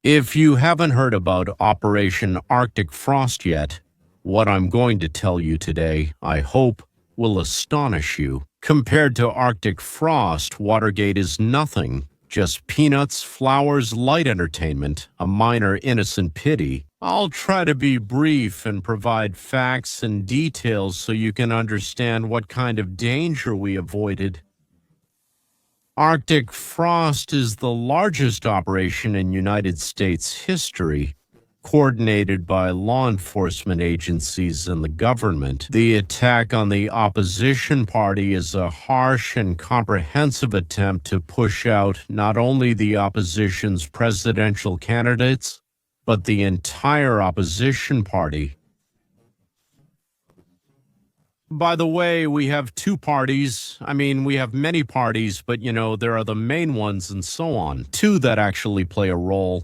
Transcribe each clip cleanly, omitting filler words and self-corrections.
If you haven't heard about Operation Arctic Frost yet, what I'm going to tell you today, I hope, will astonish you. Compared to Arctic Frost, Watergate is nothing. Just peanuts, flowers, light entertainment, a minor innocent pity. I'll try to be brief and provide facts and details so you can understand what kind of danger we avoided. Arctic Frost is the largest operation in United States history, coordinated by law enforcement agencies and the government. The attack on the opposition party is a harsh and comprehensive attempt to push out not only the opposition's presidential candidates, but the entire opposition party. By the way, we have two parties. We have many parties, but there are the main ones and so on. Two that actually play a role.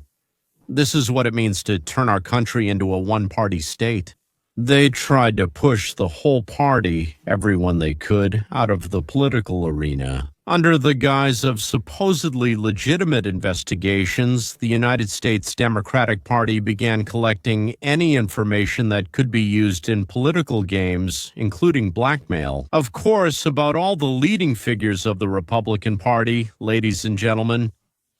This is what it means to turn our country into a one-party state. They tried to push the whole party, everyone they could, out of the political arena. Under the guise of supposedly legitimate investigations, the United States Democratic Party began collecting any information that could be used in political games, including blackmail. Of course, about all the leading figures of the Republican Party, ladies and gentlemen,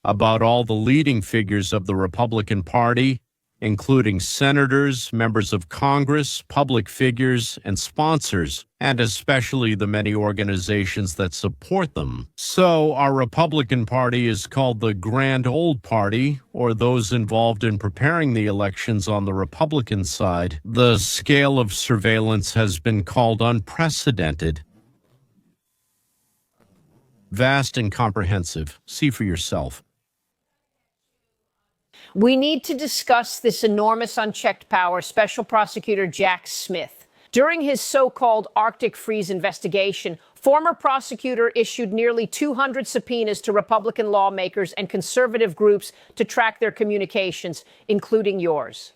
about all the leading figures of the Republican Party, including senators, members of Congress, public figures, and sponsors, and especially the many organizations that support them. So, our Republican Party is called the Grand Old Party, or those involved in preparing the elections on the Republican side. The scale of surveillance has been called unprecedented. Vast and comprehensive. See for yourself. We need to discuss this enormous unchecked power, Special Prosecutor Jack Smith. During his so-called Arctic freeze investigation, former prosecutor issued nearly 200 subpoenas to Republican lawmakers and conservative groups to track their communications, including yours.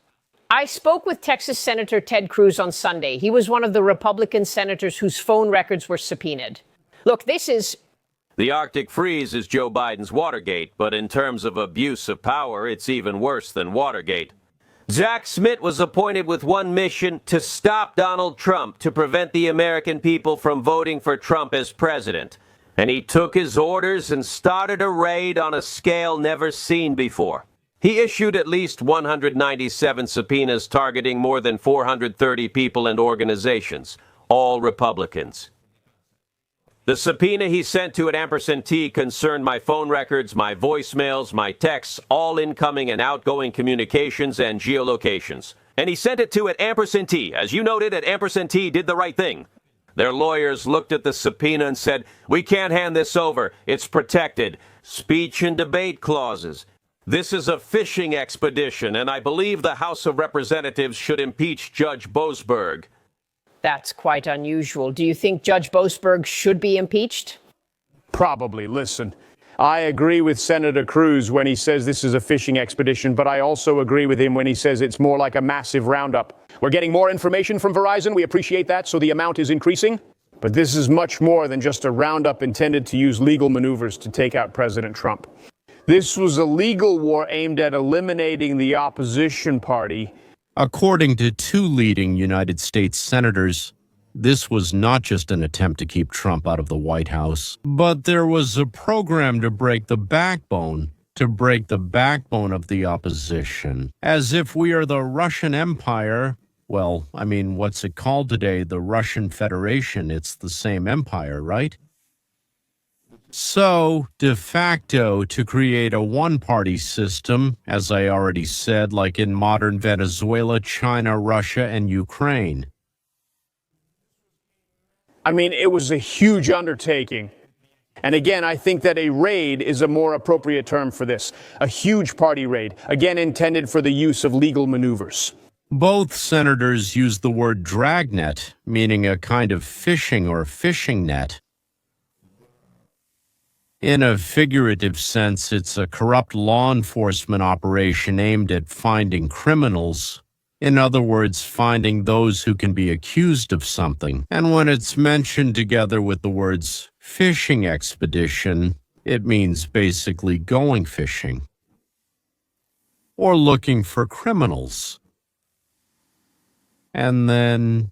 I spoke with Texas Senator Ted Cruz on Sunday. He was one of the Republican senators whose phone records were subpoenaed. Look, this is... The Arctic freeze is Joe Biden's Watergate, but in terms of abuse of power, it's even worse than Watergate. Jack Smith was appointed with one mission: to stop Donald Trump, to prevent the American people from voting for Trump as president. And he took his orders and started a raid on a scale never seen before. He issued at least 197 subpoenas targeting more than 430 people and organizations, all Republicans. The subpoena he sent to an &T concerned my phone records, my voicemails, my texts, all incoming and outgoing communications and geolocations. And he sent it to an &T. As you noted, an &T did the right thing. Their lawyers looked at the subpoena and said, "We can't hand this over. It's protected. Speech and debate clauses. This is a fishing expedition, and I believe the House of Representatives should impeach Judge Boasberg." That's quite unusual. Do you think Judge Boasberg should be impeached? Probably. Listen, I agree with Senator Cruz when he says this is a fishing expedition, but I also agree with him when he says it's more like a massive roundup. We're getting more information from Verizon. We appreciate that, so the amount is increasing. But this is much more than just a roundup intended to use legal maneuvers to take out President Trump. This was a legal war aimed at eliminating the opposition party. According to two leading United States senators, this was not just an attempt to keep Trump out of the White House, but there was a program to break the backbone of the opposition. As if we are the Russian Empire. Well, what's it called today? The Russian Federation. It's the same empire, right? So, de facto, to create a one-party system, as I already said, like in modern Venezuela, China, Russia, and Ukraine. It was a huge undertaking. And again, I think that a raid is a more appropriate term for this. A huge party raid, again intended for the use of legal maneuvers. Both senators used the word dragnet, meaning a kind of fishing or fishing net. In a figurative sense, it's a corrupt law enforcement operation aimed at finding criminals. In other words, finding those who can be accused of something. And when it's mentioned together with the words fishing expedition, it means basically going fishing. or looking for criminals. And then,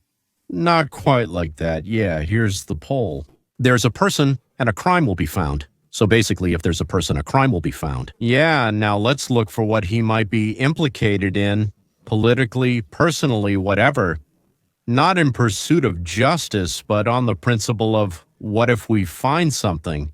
not quite like that. Yeah, here's the poll. There's a person and a crime will be found. So basically, if there's a person, a crime will be found. Yeah, now let's look for what he might be implicated in, politically, personally, whatever. Not in pursuit of justice, but on the principle of what if we find something?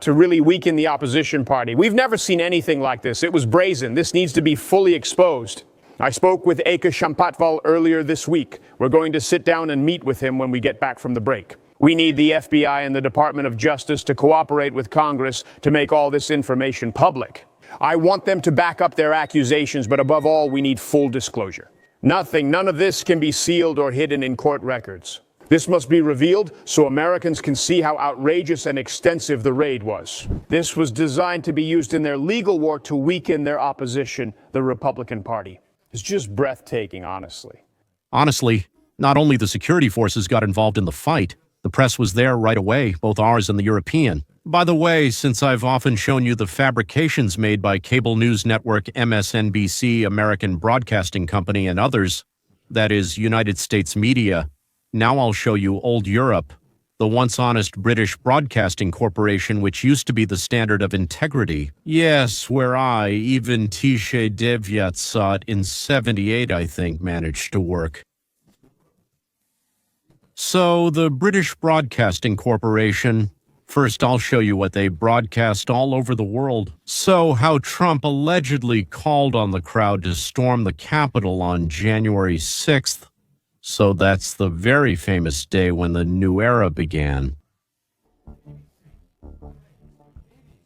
To really weaken the opposition party. We've never seen anything like this. It was brazen. This needs to be fully exposed. I spoke with Eka Shampatwal earlier this week. We're going to sit down and meet with him when we get back from the break. We need the FBI and the Department of Justice to cooperate with Congress to make all this information public. I want them to back up their accusations, but above all, we need full disclosure. None of this can be sealed or hidden in court records. This must be revealed so Americans can see how outrageous and extensive the raid was. This was designed to be used in their legal war to weaken their opposition, the Republican Party. It's just breathtaking, honestly. Honestly, not only the security forces got involved in the fight, the press was there right away, both ours and the European. By the way, since I've often shown you the fabrications made by cable news network MSNBC, American Broadcasting Company, and others, that is, United States media, now I'll show you old Europe, the once honest British Broadcasting Corporation, which used to be the standard of integrity. Yes, where I, even Tisha Devyat saw it in 78, I think, managed to work. So, the British Broadcasting Corporation, first I'll show you what they broadcast all over the world. So, how Trump allegedly called on the crowd to storm the Capitol on January 6th. So that's the very famous day when the new era began.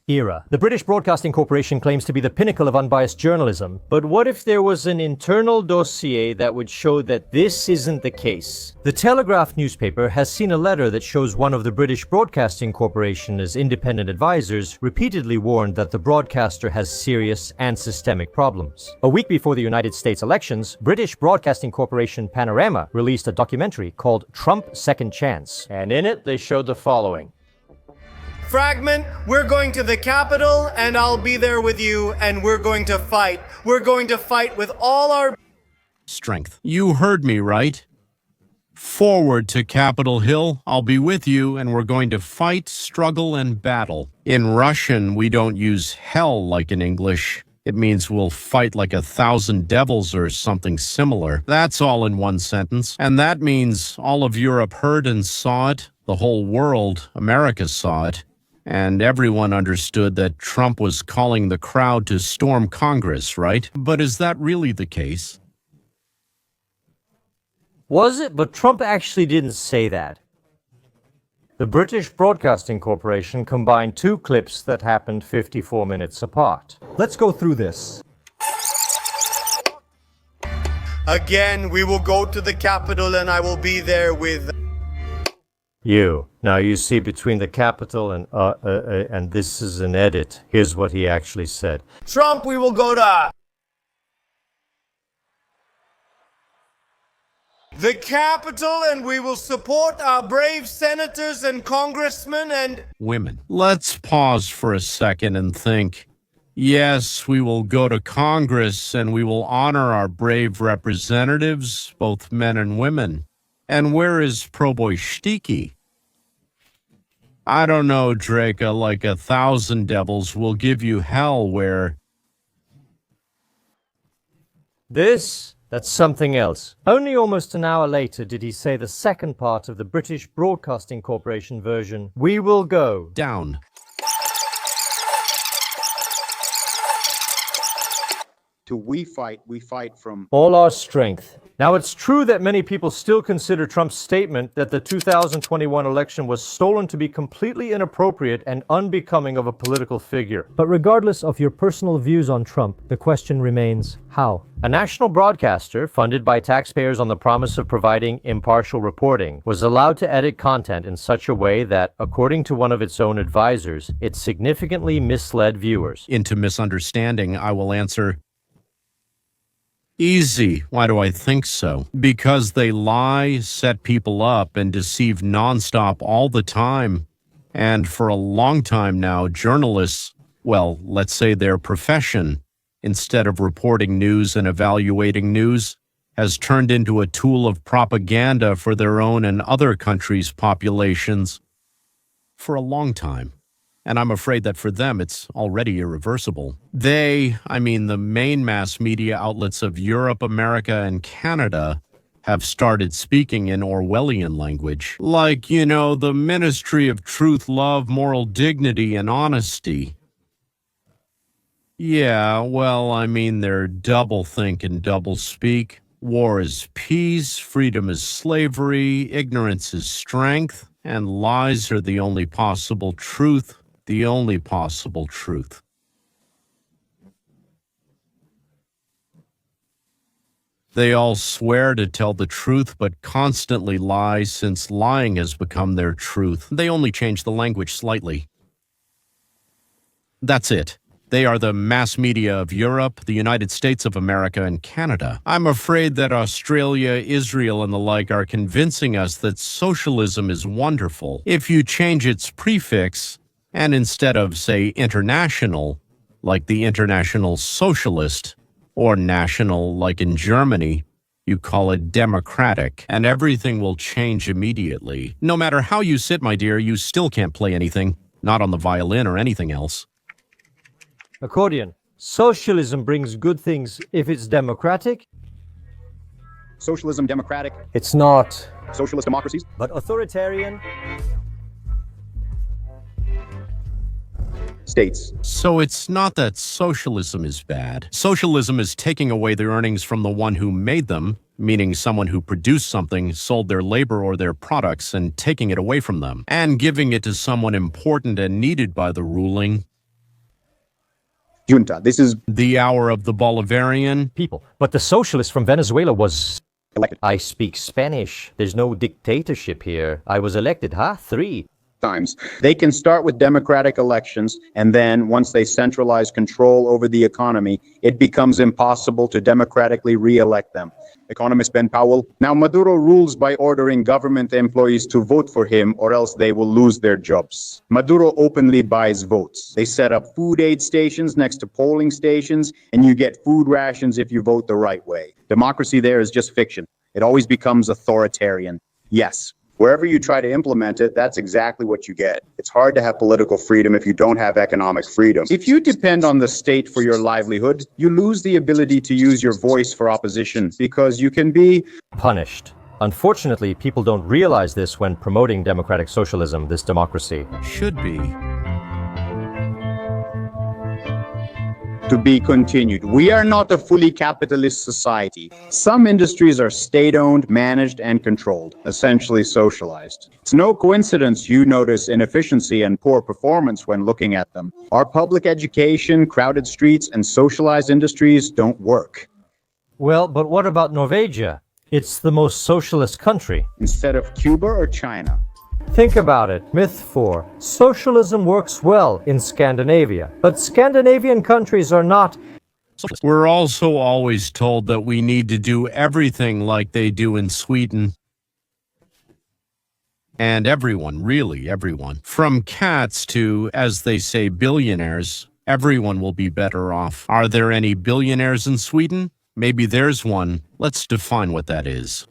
Era. The British Broadcasting Corporation claims to be the pinnacle of unbiased journalism, but what if there was an internal dossier that would show that this isn't the case? The Telegraph newspaper has seen a letter that shows one of the British Broadcasting Corporation's independent advisors repeatedly warned that the broadcaster has serious and systemic problems. A week before the United States elections, British Broadcasting Corporation Panorama released a documentary called Trump Second Chance, and in it they showed the following. Fragment, we're going to the Capitol, and I'll be there with you, and we're going to fight. We're going to fight with all our strength. You heard me, right? Forward to Capitol Hill, I'll be with you, and we're going to fight, struggle, and battle. In Russian, we don't use hell like in English. It means we'll fight like 1,000 devils or something similar. That's all in one sentence. And that means all of Europe heard and saw it. The whole world, America, saw it. And everyone understood that Trump was calling the crowd to storm Congress, right? But is that really the case? Was it? But Trump actually didn't say that. The British Broadcasting Corporation combined two clips that happened 54 minutes apart. Let's go through this. Again, we will go to the Capitol, and I will be there with You. Now you see between the Capitol and this is an edit. Here's what he actually said. Trump. We will go to the Capitol, and we will support our brave senators and congressmen and Women. Let's pause for a second and think. Yes, we will go to Congress and we will honor our brave representatives, both men and women. And where is Probojtiki? I don't know, Draca, like 1,000 devils will give you hell where... That's something else. Only almost an hour later did he say the second part of the British Broadcasting Corporation version, "We will go down." We fight from all our strength. Now, it's true that many people still consider Trump's statement that the 2021 election was stolen to be completely inappropriate and unbecoming of a political figure. But regardless of your personal views on Trump, the question remains, how? A national broadcaster, funded by taxpayers on the promise of providing impartial reporting, was allowed to edit content in such a way that, according to one of its own advisors, it significantly misled viewers. Into misunderstanding, I will answer, easy. Why do I think so? Because they lie, set people up, and deceive nonstop all the time. And for a long time now, journalists, well, let's say their profession, instead of reporting news and evaluating news, has turned into a tool of propaganda for their own and other countries' populations for a long time. And I'm afraid that for them, it's already irreversible. They, I mean the main mass media outlets of Europe, America, and Canada, have started speaking in Orwellian language. Like, you know, the Ministry of Truth, Love, Moral Dignity, and Honesty. Yeah, well, I mean, they're double-think and double-speak. War is peace, freedom is slavery, ignorance is strength, and lies are the only possible truth. The only possible truth. They all swear to tell the truth, but constantly lie, since lying has become their truth. They only change the language slightly. That's it. They are the mass media of Europe, the United States of America, and Canada. I'm afraid that Australia, Israel, and the like are convincing us that socialism is wonderful. If you change its prefix, and instead of, say, international, like the International Socialist, or national, like in Germany, you call it democratic, and everything will change immediately. No matter how you sit, my dear, you still can't play anything, not on the violin or anything else. Accordion. Socialism brings good things if it's democratic. Socialism, democratic, It's not. socialist democracies. But authoritarian. States. So it's not that socialism is bad. Socialism is taking away the earnings from the one who made them, meaning someone who produced something, sold their labor or their products, and taking it away from them, and giving it to someone important and needed by the ruling. Junta. This is The hour of the Bolivarian. People. But the socialist from Venezuela was... elected I speak Spanish. There's no dictatorship here. I was elected, 3 times. They can start with democratic elections, and then once they centralize control over the economy, it becomes impossible to democratically re-elect them. Economist Ben Powell. Now, Maduro rules by ordering government employees to vote for him, or else they will lose their jobs. Maduro openly buys votes. They set up food aid stations next to polling stations, and you get food rations if you vote the right way. Democracy there is just fiction. It always becomes authoritarian. Yes. Wherever you try to implement it, that's exactly what you get. It's hard to have political freedom if you don't have economic freedom. If you depend on the state for your livelihood, you lose the ability to use your voice for opposition because you can be punished. Unfortunately, people don't realize this when promoting democratic socialism, this democracy. Should be. To be continued. We are not a fully capitalist society. Some industries are state-owned, managed, and controlled, essentially socialized. It's no coincidence you notice inefficiency and poor performance when looking at them. Our public education, crowded streets, and socialized industries don't work. Well, but what about Norvegia? It's the most socialist country. Instead of Cuba or China. Think about it. Myth 4. Socialism works well in Scandinavia, but Scandinavian countries are not. We're also always told that we need to do everything like they do in Sweden. And everyone, really everyone, from cats to, as they say, billionaires, everyone will be better off. Are there any billionaires in Sweden? Maybe there's one. Let's define what that is.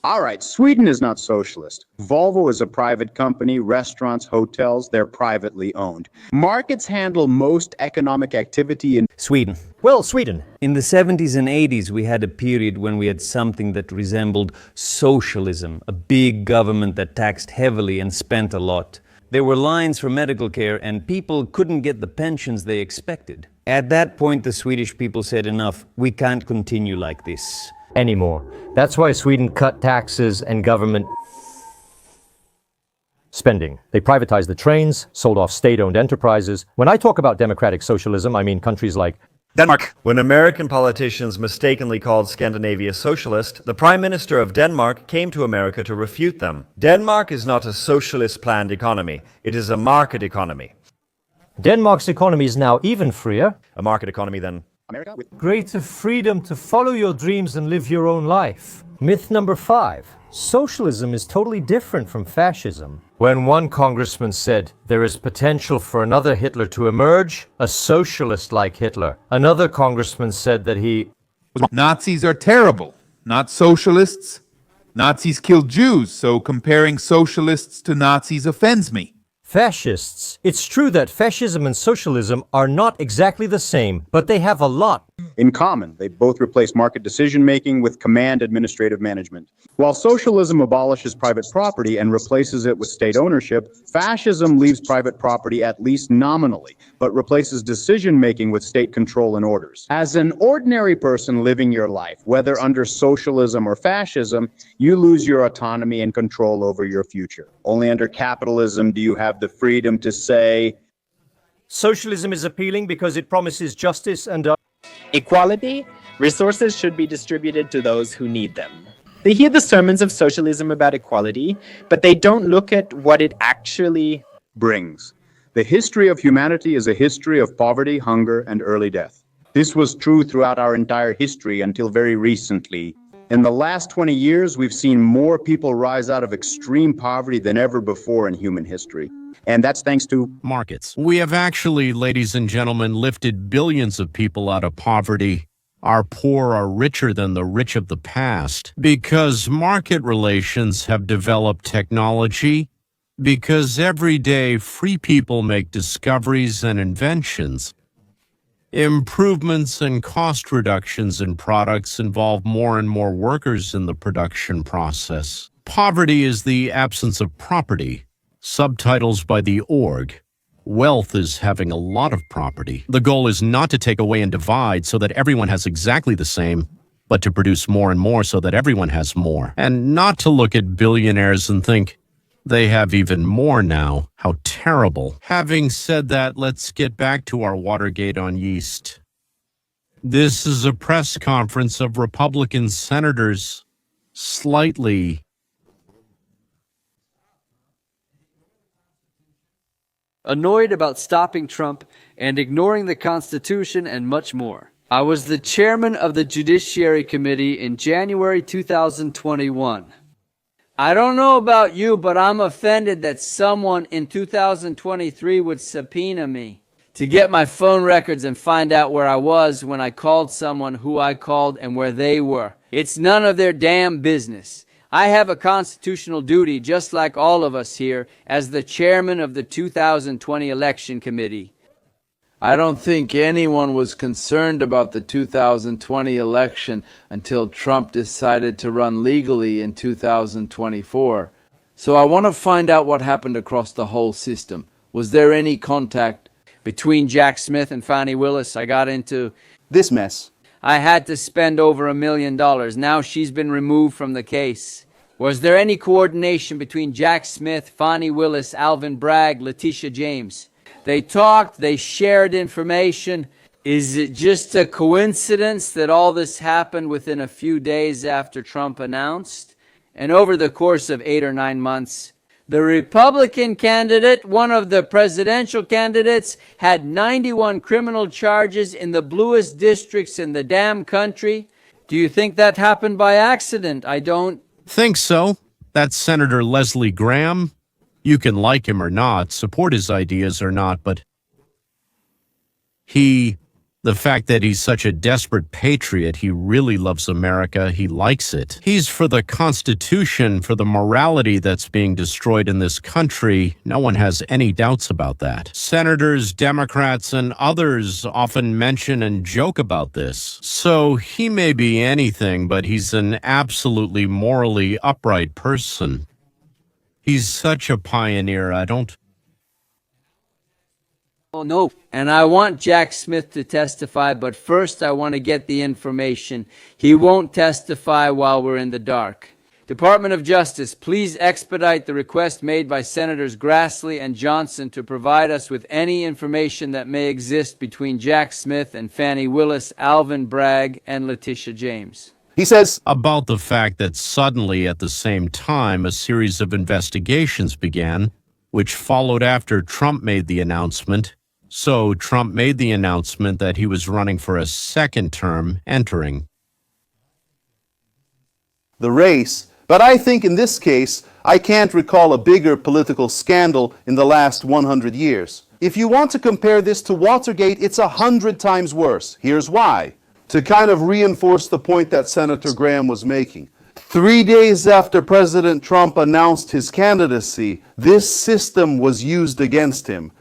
All right, Sweden is not socialist. Volvo is a private company. Restaurants, hotels, they're privately owned. Markets handle most economic activity in Sweden. Well, Sweden. In the 70s and 80s, we had a period when we had something that resembled socialism, a big government that taxed heavily and spent a lot. There were lines for medical care and people couldn't get the pensions they expected. At that point, the Swedish people said, enough, we can't continue like this Anymore. That's why Sweden cut taxes and government spending. They privatized the trains, sold off state-owned enterprises. When I talk about democratic socialism, I mean countries like Denmark. When American politicians mistakenly called Scandinavia socialist, the Prime Minister of Denmark came to America to refute them. Denmark is not a socialist planned economy. It is a market economy. Denmark's economy is now even freer. A market economy, then. America with Greater freedom to follow your dreams and live your own life. Myth number 5. Socialism is totally different from fascism. When one congressman said there is potential for another Hitler to emerge, a socialist like Hitler. Another congressman said that Nazis are terrible, not socialists. Nazis killed Jews, so comparing socialists to Nazis offends me. fascists. It's true that fascism and socialism are not exactly the same, but they have a lot in common. They both replace market decision-making with command administrative management. While socialism abolishes private property and replaces it with state ownership, fascism leaves private property at least nominally, but replaces decision-making with state control and orders. As an ordinary person living your life, whether under socialism or fascism, you lose your autonomy and control over your future. Only under capitalism do you have the freedom to say, socialism is appealing because it promises justice and equality. Resources should be distributed to those who need them. They hear the sermons of socialism about equality, but they don't look at what it actually brings. The history of humanity is a history of poverty, hunger, and early death. This was true throughout our entire history until very recently. In the last 20 years, we've seen more people rise out of extreme poverty than ever before in human history. And that's thanks to markets. We have actually, ladies and gentlemen, lifted billions of people out of poverty. Our poor are richer than the rich of the past because market relations have developed technology, because every day free people make discoveries and inventions. Improvements and cost reductions in products involve more and more workers in the production process. Poverty is the absence of property. Subtitles by the org. Wealth is having a lot of property. The goal is not to take away and divide so that everyone has exactly the same, but to produce more and more so that everyone has more. And not to look at billionaires and think, they have even more now. How terrible. Having said that, let's get back to our Watergate on yeast. This is a press conference of Republican senators slightly annoyed about stopping Trump and ignoring the Constitution and much more. I was the chairman of the Judiciary Committee in January 2021. I don't know about you, but I'm offended that someone in 2023 would subpoena me to get my phone records and find out where I was when I called someone, who I called, and where they were. It's none of their damn business. I have a constitutional duty, just like all of us here, as the chairman of the 2020 election committee. I don't think anyone was concerned about the 2020 election until Trump decided to run legally in 2024. So I want to find out what happened across the whole system. Was there any contact between Jack Smith and Fani Willis? I got into this mess. I had to spend over $1 million. Now she's been removed from the case. Was there any coordination between Jack Smith, Fani Willis, Alvin Bragg, Letitia James? They talked, they shared information. Is it just a coincidence that all this happened within a few days after Trump announced? And over the course of 8 or 9 months, the Republican candidate, one of the presidential candidates, had 91 criminal charges in the bluest districts in the damn country. Do you think that happened by accident? I don't think so. That's Senator Leslie Graham. You can like him or not, support his ideas or not, but the fact that he's such a desperate patriot, he really loves America, he likes it. He's for the Constitution, for the morality that's being destroyed in this country. No one has any doubts about that. Senators, Democrats, and others often mention and joke about this. So he may be anything, but he's an absolutely morally upright person. He's such a pioneer, Oh, no. And I want Jack Smith to testify, but first I want to get the information. He won't testify while we're in the dark. Department of Justice, please expedite the request made by Senators Grassley and Johnson to provide us with any information that may exist between Jack Smith and Fani Willis, Alvin Bragg, and Letitia James. He says about the fact that suddenly at the same time a series of investigations began, which followed after Trump made the announcement. So Trump made the announcement that he was running for a second term, entering the race But I think in this case, I can't recall a bigger political scandal in the last 100 years. If you want to compare this to Watergate, it's 100 times worse. Here's why. To kind of reinforce the point that Senator Graham was making. 3 days after President Trump announced his candidacy, this system was used against him.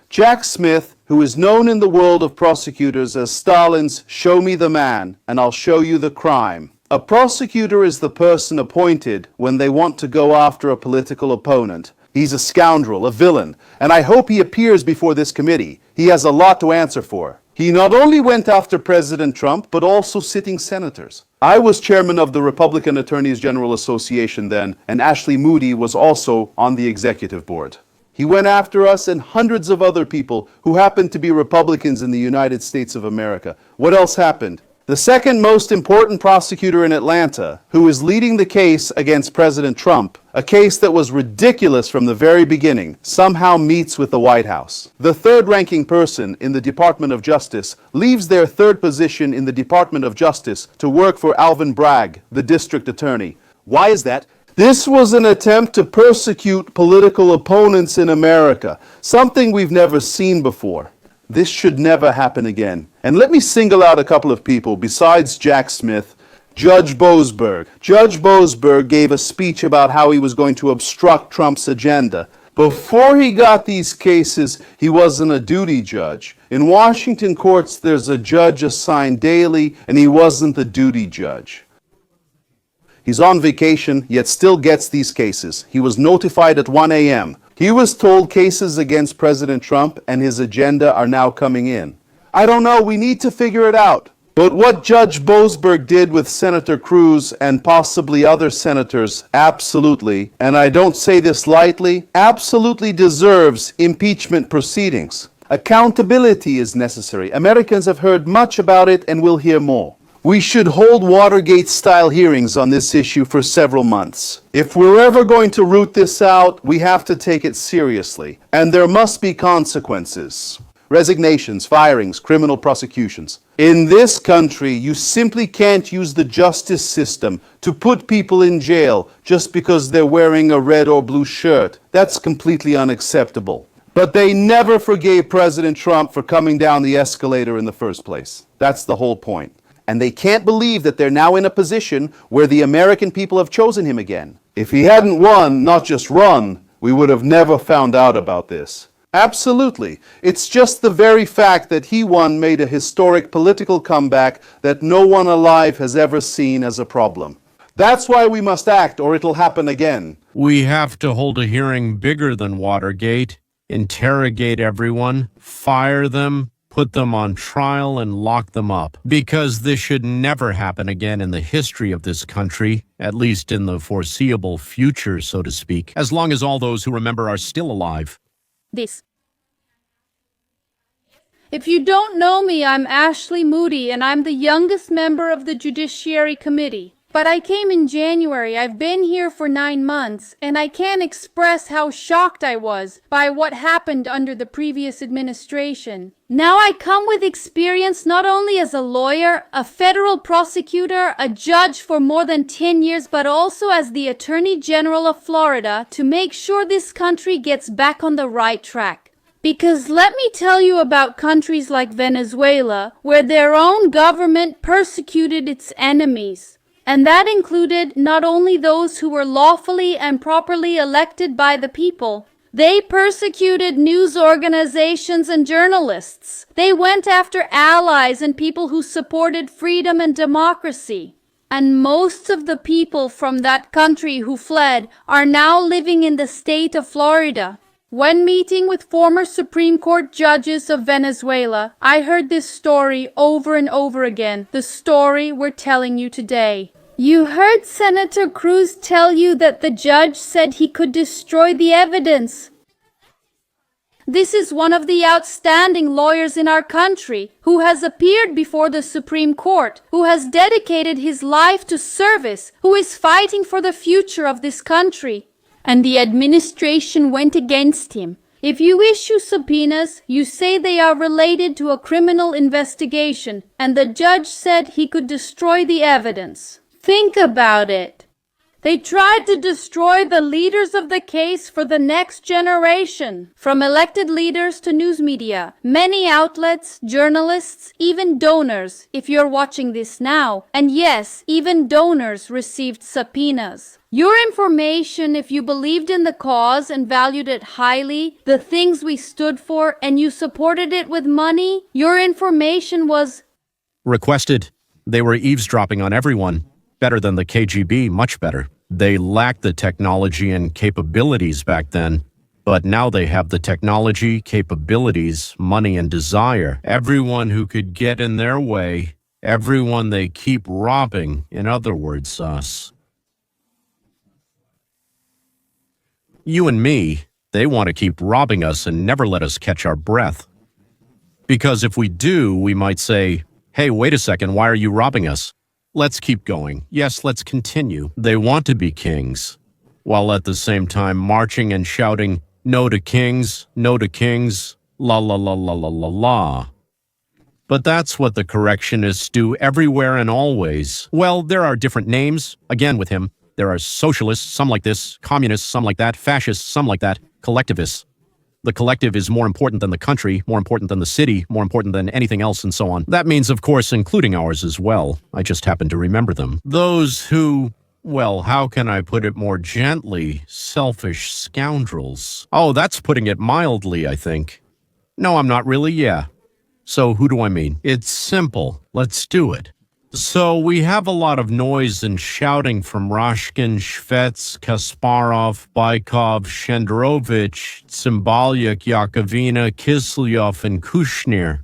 Jack Smith, who is known in the world of prosecutors as Stalin's "show me the man, and I'll show you the crime." A prosecutor is the person appointed when they want to go after a political opponent. He's a scoundrel, a villain, and I hope he appears before this committee. He has a lot to answer for. He not only went after President Trump, but also sitting senators. I was chairman of the Republican Attorneys General Association then, and Ashley Moody was also on the executive board. He went after us and hundreds of other people who happened to be Republicans in the United States of America. What else happened? The second most important prosecutor in Atlanta, who is leading the case against President Trump, a case that was ridiculous from the very beginning, somehow meets with the White House. The third-ranking person in the Department of Justice leaves their third position in the Department of Justice to work for Alvin Bragg, the district attorney. Why is that? This was an attempt to persecute political opponents in America, something we've never seen before. This should never happen again. And let me single out a couple of people besides Jack Smith. Judge Boasberg. Judge Boasberg gave a speech about how he was going to obstruct Trump's agenda. Before he got these cases, he wasn't a duty judge. In Washington courts, there's a judge assigned daily, and he wasn't the duty judge. He's on vacation, yet still gets these cases. He was notified at 1 a.m. He was told cases against President Trump and his agenda are now coming in. I don't know, we need to figure it out. But what Judge Boasberg did with Senator Cruz and possibly other senators absolutely, and I don't say this lightly, absolutely deserves impeachment proceedings. Accountability is necessary. Americans have heard much about it and will hear more. We should hold Watergate-style hearings on this issue for several months. If we're ever going to root this out, we have to take it seriously. And there must be consequences. Resignations, firings, criminal prosecutions. In this country, you simply can't use the justice system to put people in jail just because they're wearing a red or blue shirt. That's completely unacceptable. But they never forgave President Trump for coming down the escalator in the first place. That's the whole point. And they can't believe that they're now in a position where the American people have chosen him again. If he hadn't won, not just run, we would have never found out about this. Absolutely. It's just the very fact that he won made a historic political comeback that no one alive has ever seen as a problem. That's why we must act, or it'll happen again. We have to hold a hearing bigger than Watergate, interrogate everyone, fire them, put them on trial and lock them up, because this should never happen again in the history of this country, at least in the foreseeable future, so to speak, as long as all those who remember are still alive. If you don't know me, I'm Ashley Moody, and I'm the youngest member of the Judiciary Committee. But I came in January. I've been here for 9 months, and I can't express how shocked I was by what happened under the previous administration. Now I come with experience not only as a lawyer, a federal prosecutor, a judge for more than 10 years, but also as the Attorney General of Florida to make sure this country gets back on the right track. Because let me tell you about countries like Venezuela, where their own government persecuted its enemies. And that included not only those who were lawfully and properly elected by the people. They persecuted news organizations and journalists. They went after allies and people who supported freedom and democracy. And most of the people from that country who fled are now living in the state of Florida. When meeting with former Supreme Court judges of Venezuela, I heard this story over and over again, the story we're telling you today. You heard Senator Cruz tell you that the judge said he could destroy the evidence. This is one of the outstanding lawyers in our country who has appeared before the Supreme Court, who has dedicated his life to service, who is fighting for the future of this country. And the administration went against him. If you issue subpoenas, you say they are related to a criminal investigation, and the judge said he could destroy the evidence. Think about it. They tried to destroy the leaders of the case for the next generation, from elected leaders to news media, many outlets, journalists, even donors, if you're watching this now. And yes, even donors received subpoenas. Your information, if you believed in the cause and valued it highly, the things we stood for, and you supported it with money, your information was requested. They were eavesdropping on everyone. Better than the KGB, much better. They lacked the technology and capabilities back then, but now they have the technology, capabilities, money, and desire. Everyone who could get in their way, everyone they keep robbing, in other words, us. You and me, they want to keep robbing us and never let us catch our breath. Because if we do, we might say, hey, wait a second, why are you robbing us? Let's keep going. Yes, let's continue. They want to be kings, while at the same time marching and shouting, no to kings, la la la la la la la. But that's what the correctionists do everywhere and always. Well, there are different names. Again, with him, there are socialists, some like this, communists, some like that, fascists, some like that, collectivists. The collective is more important than the country, more important than the city, more important than anything else, and so on. That means, of course, including ours as well. I just happen to remember them. Those who, well, how can I put it more gently? Selfish scoundrels. Oh, that's putting it mildly, I think. No, I'm not really, yeah. So who do I mean? It's simple. Let's do it. So we have a lot of noise and shouting from Rashkin, Shvets, Kasparov, Baikov, Shenderovich, Tsimbalyak, Yakovina, Kiselyov, and Kushner.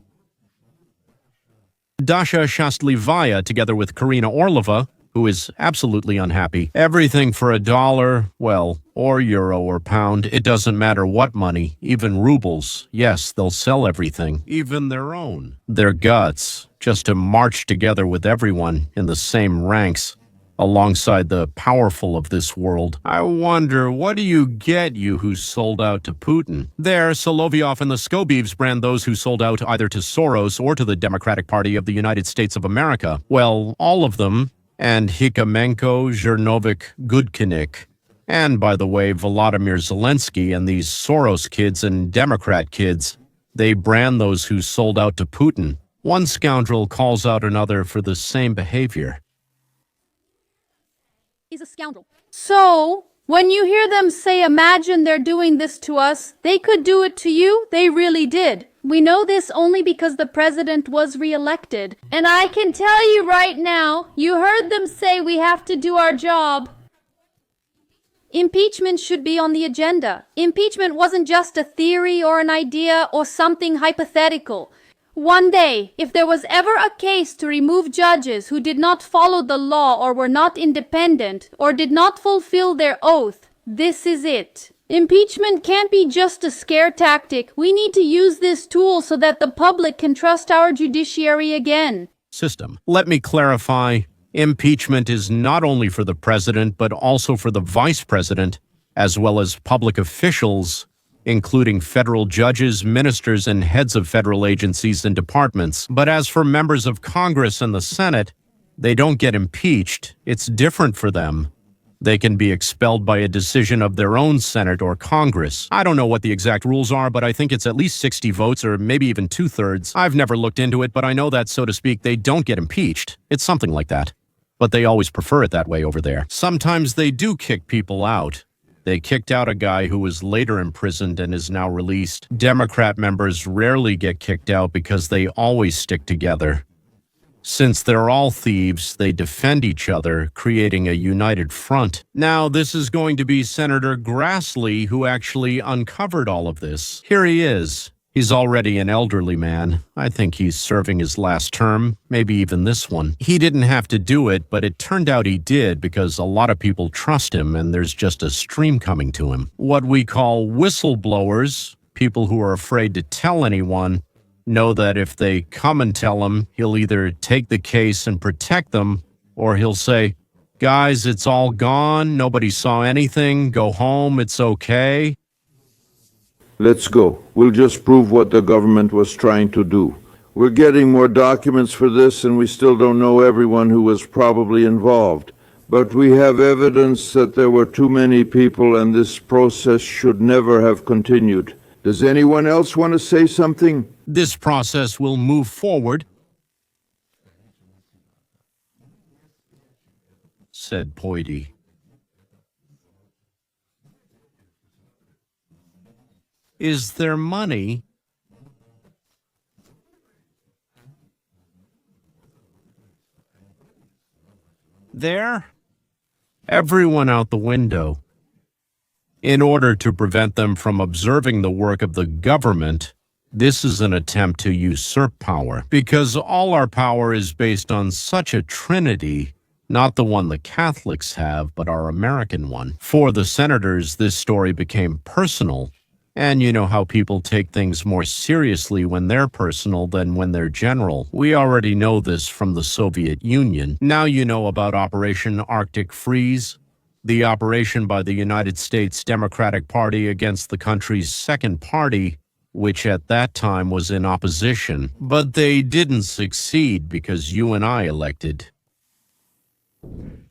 Dasha Shastlivaya, together with Karina Orlova, who is absolutely unhappy. Everything for $1, well, or euro or pound. It doesn't matter what money, even rubles. Yes, they'll sell everything, even their own. Their guts, just to march together with everyone in the same ranks, alongside the powerful of this world. I wonder, what do you get, you who sold out to Putin? There, Solovyov and the Skobievs brand those who sold out either to Soros or to the Democratic Party of the United States of America. Well, all of them, and Hikamenko, Zhernovik, Gudkinik, and, by the way, Volodymyr Zelensky and these Soros kids and Democrat kids, they brand those who sold out to Putin. One scoundrel calls out another for the same behavior. He's a scoundrel. So, when you hear them say, imagine they're doing this to us, they could do it to you, they really did. We know this only because the president was reelected. And I can tell you right now, you heard them say we have to do our job. Impeachment should be on the agenda. Impeachment wasn't just a theory or an idea or something hypothetical. One day, if there was ever a case to remove judges who did not follow the law or were not independent or did not fulfill their oath, this is it. Impeachment can't be just a scare tactic. We need to use this tool so that the public can trust our judiciary again. System. Let me clarify. Impeachment is not only for the president, but also for the vice president, as well as public officials, including federal judges, ministers, and heads of federal agencies and departments. But as for members of Congress and the Senate, they don't get impeached. It's different for them. They can be expelled by a decision of their own Senate or Congress. I don't know what the exact rules are, but I think it's at least 60 votes or maybe even 2/3. I've never looked into it, but I know that, so to speak, they don't get impeached. It's something like that. But they always prefer it that way over there. Sometimes they do kick people out. They kicked out a guy who was later imprisoned and is now released. Democrat members rarely get kicked out because they always stick together. Since they're all thieves, they defend each other, creating a united front. Now, this is going to be Senator Grassley who actually uncovered all of this. Here he is. He's already an elderly man. I think he's serving his last term, maybe even this one. He didn't have to do it, but it turned out he did because a lot of people trust him and there's just a stream coming to him. What we call whistleblowers, people who are afraid to tell anyone, know that if they come and tell him, he'll either take the case and protect them, or he'll say, guys, it's all gone, nobody saw anything, go home, it's okay. Let's go. We'll just prove what the government was trying to do. We're getting more documents for this, and we still don't know everyone who was probably involved. but we have evidence that there were too many people and this process should never have continued. Does anyone else want to say something? This process will move forward, said Poity. Is there money? There? Everyone out the window. In order to prevent them from observing the work of the government, this is an attempt to usurp power, because all our power is based on such a trinity, not the one the Catholics have, but our American one. For the senators, this story became personal, and you know how people take things more seriously when they're personal than when they're general. We already know this from the Soviet Union. Now you know about Operation Arctic Freeze, the operation by the United States Democratic Party against the country's second party, which at that time was in opposition. But they didn't succeed because you and I elected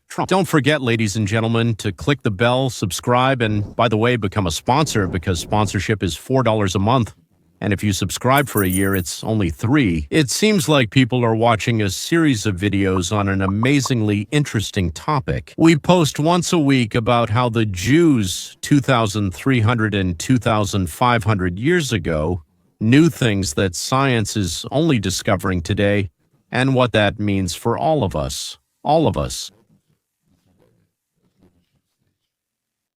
Trump. Don't forget, ladies and gentlemen, to click the bell, subscribe, and by the way, become a sponsor, because sponsorship is $4 a month. And if you subscribe for a year, it's only $3. It seems like people are watching a series of videos on an amazingly interesting topic. We post once a week about how the Jews 2,300 and 2,500 years ago knew things that science is only discovering today, and what that means for all of us. All of us.